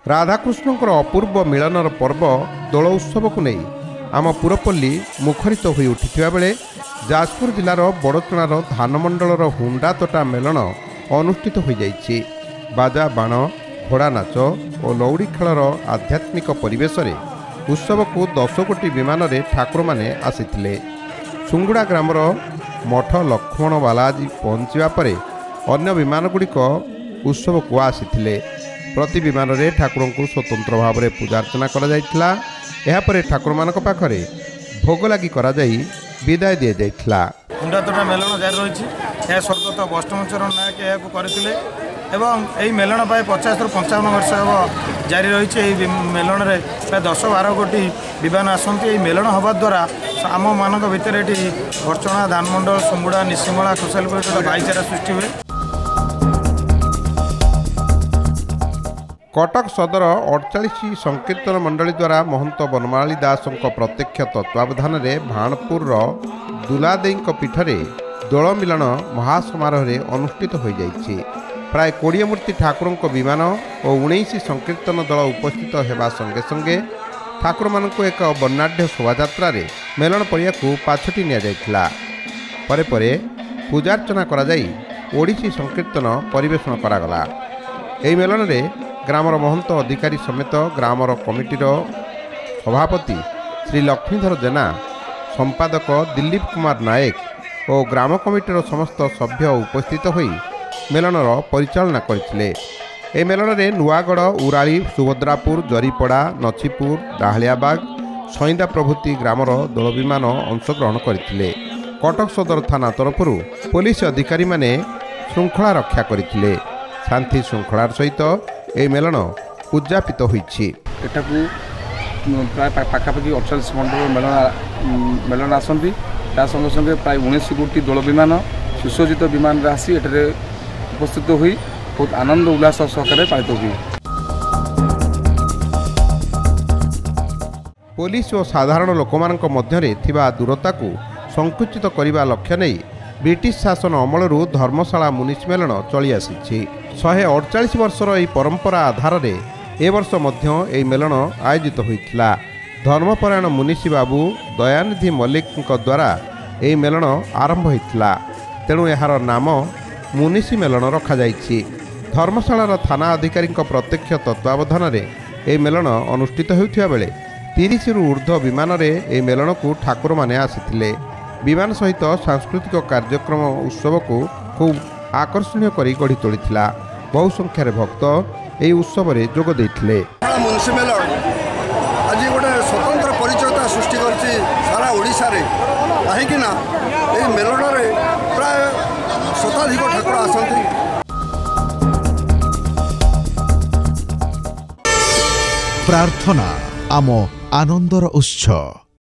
राधाकृष्णଙ୍କର अपूर्व मिलनर पर्व दोल उत्सव को नहीं आम पुरपल्ली मुखरित हो उठिथिबा बेले जाजपुर जिलार बड़चणार धानमंडलर हुंडा तोटा मेलन अनुष्ठित हो जाइछि। बाजा बाण घोड़ा नाच और लौड़ी खेलर आध्यात्मिक परिवेश रे उत्सव को 10 कोटी विमान रे ठाकुर माने आसिथिले। सुंगुड़ा ग्रामर मठ लक्ष्मण बालाजी पहुंचवा परे अन्य विमान गुड़िक उत्सव को आसिथिले। प्रति विमान रे ठाकुर को स्वतंत्र भाव में पूजार्चना करा जाइथिला। एहा परे ठाकुर मानक पाखरे भोग लगी करा जाई विदाय दिया जाइथिला। हुंडा तोटा मेलन जारी रही है। स्वर्गत बष्टमचरण नायक यह करते एवं यही मेलन प्राय 50 ରୁ 55 वर्ष हम जारी रही। मेलन में प्राय 10-12 कोटी विमान आसती। यही मेलन हवा द्वारा आम मान भितर ये बड़चणा धानमंडल सुंगुड़ा निशिमला खुशालपुर भाईचारा सृष्टि हुए। कटक सदर 48 संकीर्तन मंडली द्वारा महंत बनमाली दास प्रत्यक्ष तत्वावधान में भाणपुर दुलादेई पीठरे दोल मिलन महासमारोह अनुष्ठित हो जाइछि। प्राय 20 मूर्ति ठाकुर विमान और 19 संकीर्तन दल उपस्थित होगा संगे संगे ठाकुर मानक एक वर्णाढ़ शोभायात्रा मेलन पड़िया को पाछटी निया परे परे पूजार्चना करा जाई ओडिसी संकीर्तन परिवेषण करागला। एही मेलन रे ग्रामर महंत अधिकारी समेत ग्रामर कमिटीर सभापति श्री लक्ष्मीधर जेना, संपादक दिलीप कुमार नायक और ग्राम कमिटीर समस्त सभ्य उपस्थित होई मेलनर परिचालना करथिले। ए मेलन रे नुआगढ़, उराली, सुभद्रापुर, जरीपड़ा, नछीपुर, डाहलियाबाग, सईदा प्रभृति ग्रामर दल विमान अंशग्रहण करथिले। कटक सदर थाना तरफ पुलिस अधिकारी माने श्रृंखला रक्षा करथिले। शांति श्रृंखलार सहित ए मेलन उद्यापित होइछि। एटाकू प्राय पाखापाखि 48 मंडल मेलन आसती। ता संगे संगे प्राय 19 कोटी दोल विमान सुसज्जित विमान आसी एठारे उपस्थित हुई बहुत आनंद उल्लास सहकारे पालित हुई। पुलिस और साधारण लोकमानक मध्यरे थिबा दूरता को संकुचित करने लक्ष्य नहीं ब्रिटिश शासन अमलरू धर्मशाला मुनिश मेलन चली आसी। 148 वर्षर यह परंपरा आधार रे ए वर्ष मध्य यह मेलन आयोजित होइथिला। धर्मपरायण मुनिशी बाबू दयानिधि मल्लिक द्वारा यह मेलन आरंभ होइथिला। तेणु यार नाम मुनिशी मेलन रखा जाइछि। धर्मशालार थाना अधिकारी प्रत्यक्ष तत्वावधान रे यह मेलन अनुष्ठित होइथिबा बेले 30 रु ऊर्ध्व विमान रे यह मेलन को ठाकुर माने आसिथिले। विमान सहित सांस्कृतिक कार्यक्रम उत्सव को खूब आकर्षणीय करी गढ़ी तोड़ीथिला। बहु संख्यार भक्त यह उत्सव रे जोग देइथिले। मुनिशी मेलन आज गोटे स्वतंत्र परिचयता सृष्टि करछि सारा ओडिशा रे। काहेकि ना एही मेलन रे प्राय शताधिक ठाकुर आसନ୍ତି। प्रार्थना आम आनंदर उत्सव।